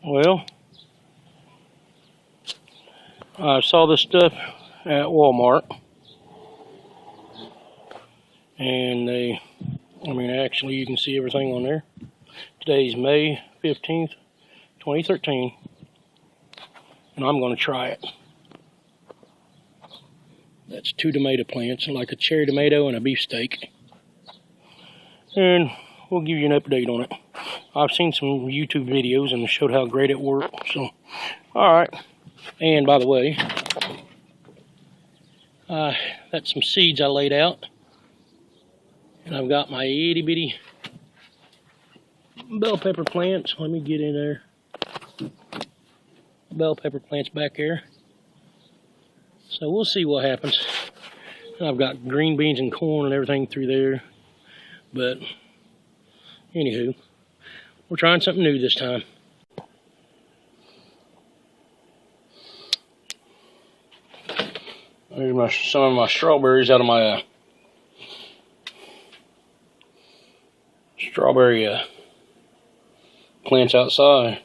Well, I saw this stuff at Walmart, and actually you can see everything on there. Today's May 15th, 2013, and I'm going to try it. That's 2 tomato plants, like a cherry tomato and a beefsteak. And we'll give you an update on it. I've seen some YouTube videos and showed how great it worked. So, alright. And by the way, that's some seeds I laid out. And I've got my itty bitty bell pepper plants. Let me get in there. Bell pepper plants back there. So we'll see what happens. And I've got green beans and corn and everything through there. But anywho, we're trying something new this time. There's some of my strawberries out of my strawberry plants outside.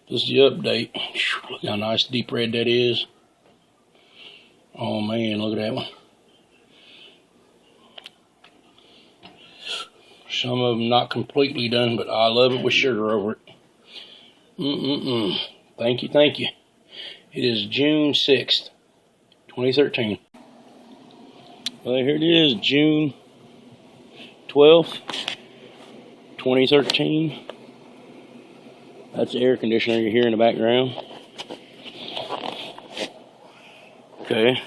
This is the update. Look how nice deep red that is. Oh man, look at that one. Some of them not completely done, but I love it with sugar over it. Thank you, thank you. It is June 6th, 2013. Well, here it is, June 12th, 2013. That's the air conditioner you hear in the background. Okay.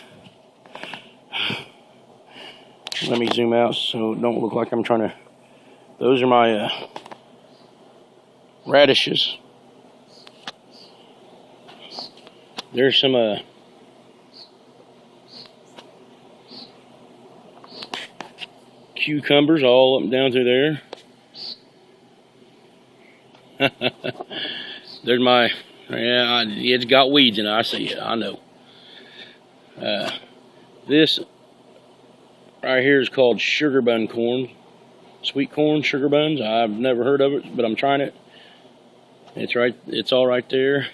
Let me zoom out so it don't look like I'm trying to... Those are my radishes. There's some cucumbers all up and down through there. There's my, it's got weeds in it. I see it, I know. This right here is called sugar bun corn. Sweet corn, sugar buns. I've never heard of it, but I'm trying it. It's all right there.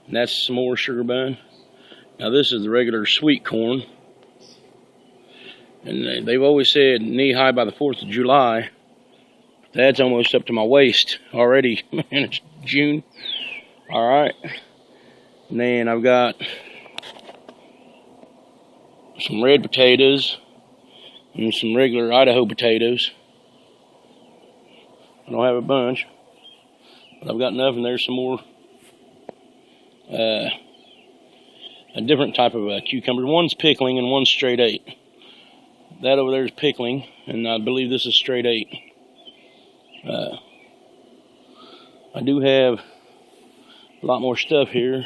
And that's some more sugar bun. Now this is the regular sweet corn. And they've always said knee high by the 4th of July. That's almost up to my waist already. Man, it's June. All right. And then I've got some red potatoes and some regular Idaho potatoes. I don't have a bunch, but I've got enough, and there's some more, a different type of cucumber. One's pickling and one's straight 8. That over there is pickling, and I believe this is straight 8. I do have a lot more stuff here,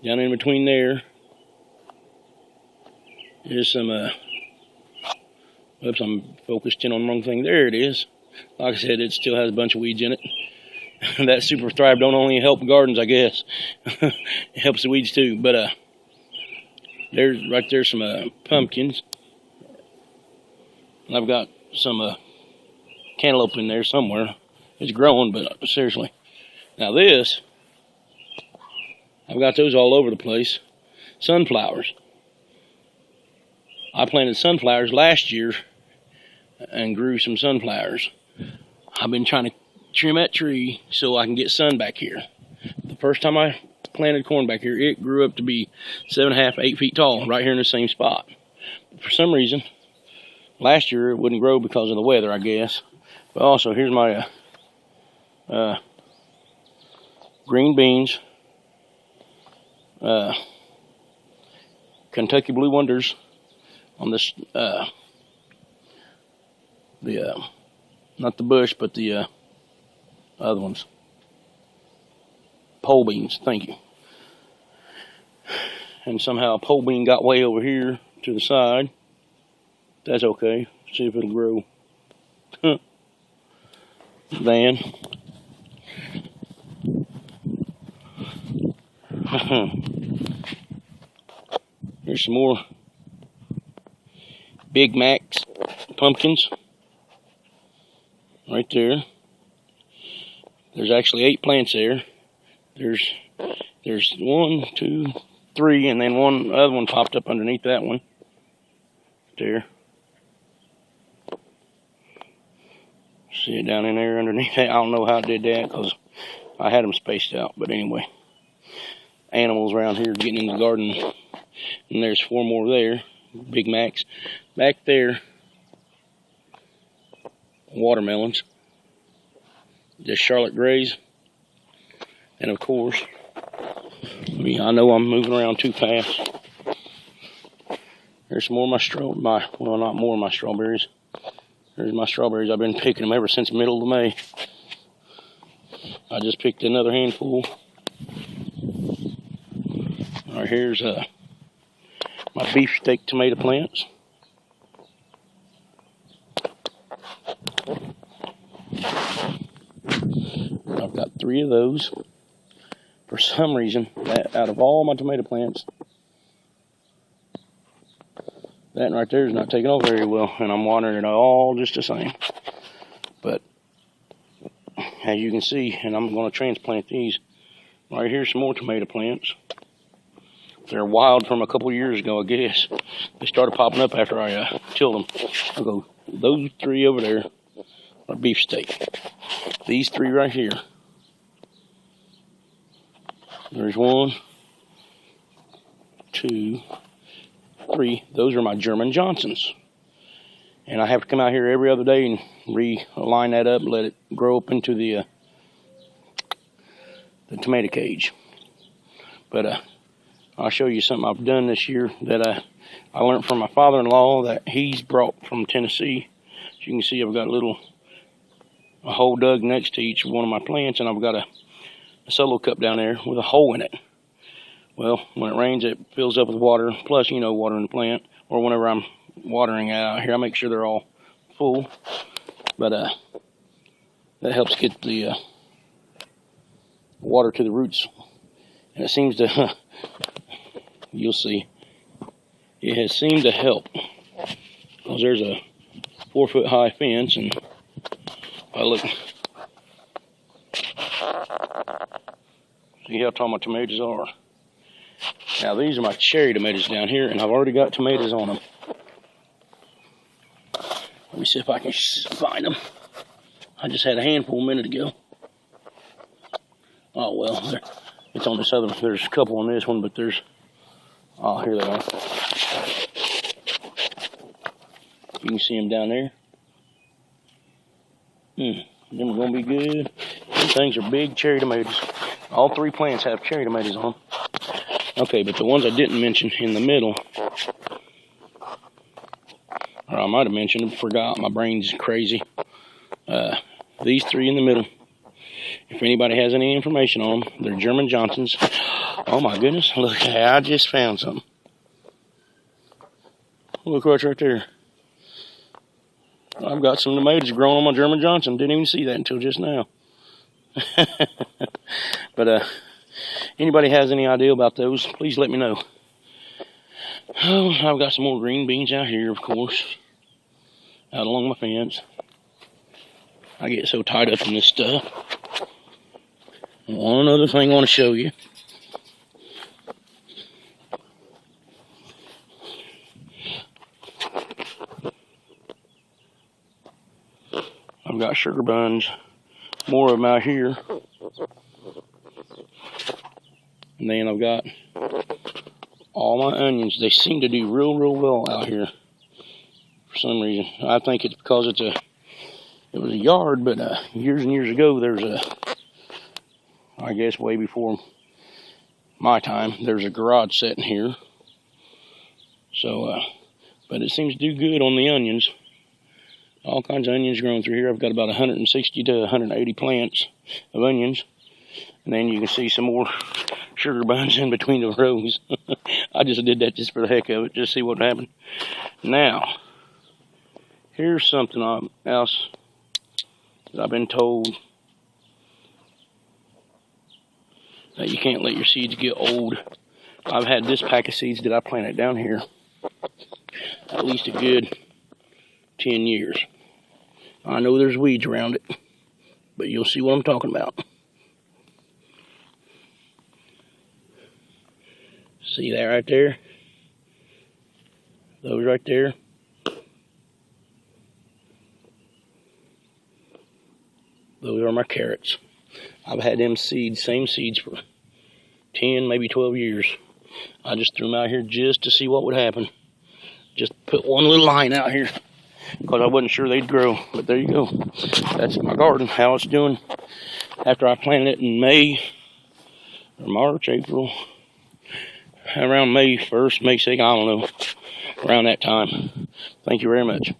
down in between there. There's some, oops, I'm focused in on the wrong thing. There it is. Like I said, it still has a bunch of weeds in it. That Super Thrive don't only help gardens, I guess. It helps the weeds too. But there's right there some pumpkins. And I've got some cantaloupe in there somewhere. It's growing, but seriously. Now this, I've got those all over the place. Sunflowers. I planted sunflowers last year and grew some sunflowers. I've been trying to trim that tree so I can get sun back here. The first time I planted corn back here, it grew up to be 7.5, 8 feet tall right here in the same spot. But for some reason, last year it wouldn't grow because of the weather, I guess. But also, here's my green beans, Kentucky Blue Wonders on this, not the bush, but the other ones. Pole beans, thank you. And somehow a pole bean got way over here to the side. That's okay. See if it'll grow. Then here's some more Big Macs pumpkins right there. There's actually 8 plants there. There's 1, 2, 3, and then one other one popped up underneath that one. There. See it down in there underneath that. I don't know how it did that because I had them spaced out. But anyway, animals around here getting in the garden. And there's 4 more there. Big Macs. Back there, watermelons. Just Charlotte Grays. And of course, I know I'm moving around too fast. There's some more of well, not more of my strawberries. There's my strawberries. I've been picking them ever since the middle of May. I just picked another handful. All right, here's my beefsteak tomato plants. I've got 3 of those. For some reason, out of all my tomato plants, that right there is not taking off very well, and I'm watering it all just the same. But as you can see, and I'm going to transplant these. Right here's some more tomato plants. They're wild from a couple years ago, I guess. They started popping up after I tilled them. I'll go, those 3 over there are beefsteak. These 3 right here. There's 1, 2, 3. Those are my German Johnsons. And I have to come out here every other day and realign that up and let it grow up into the tomato cage. But I'll show you something I've done this year that I learned from my father-in-law that he's brought from Tennessee. As you can see, I've got a hole dug next to each one of my plants, and I've got a solo cup down there with a hole in it. Well, when it rains, it fills up with water, plus, watering the plant, or whenever I'm watering out here, I make sure they're all full. But that helps get the water to the roots. And it seems to, you'll see, it has seemed to help. Because there's a 4-foot high fence, and I look, see how tall my tomatoes are. Now these are my cherry tomatoes down here, and I've already got tomatoes on them. Let me see if I can find them. I just had a handful a minute ago. Oh well, it's on this other one. There's a couple on this one, but there's, oh, here they are. You can see them down there. Them are gonna be good. These things are big cherry tomatoes. All 3 plants have cherry tomatoes on them. Okay, but the ones I didn't mention in the middle, or I might have mentioned them, forgot, my brain's crazy. These 3 in the middle, if anybody has any information on them, they're German Johnsons. Oh my goodness, look, I just found something. Look what's right there. I've got some tomatoes growing on my German Johnson. Didn't even see that until just now. But anybody has any idea about those, please let me know. Oh, I've got some more green beans out here, of course, out along my fence. I get so tied up in this stuff. One other thing I want to show you. I've got sugar buns, more of them out here. And then I've got all my onions. They seem to do real well out here for some reason. I think it's because it was a yard, but years and years ago, there's I guess way before my time, there's a garage set in here. So, but it seems to do good on the onions. All kinds of onions growing through here. I've got about 160 to 180 plants of onions. And then you can see some more sugar buns in between the rows. I just did that just for the heck of it, just to see what happened. Now, here's something else that I've been told, that you can't let your seeds get old. I've had this pack of seeds that I planted down here at least a good 10 years. I know there's weeds around it, but you'll see what I'm talking about. See that right there? Those right there. Those are my carrots. I've had them seeds, same seeds, for 10, maybe 12 years. I just threw them out here just to see what would happen. Just put one little line out here because I wasn't sure they'd grow. But there you go. That's my garden, how it's doing after I planted it in May or March, April. Around May 1st, May 2nd, I don't know. Around that time. Thank you very much.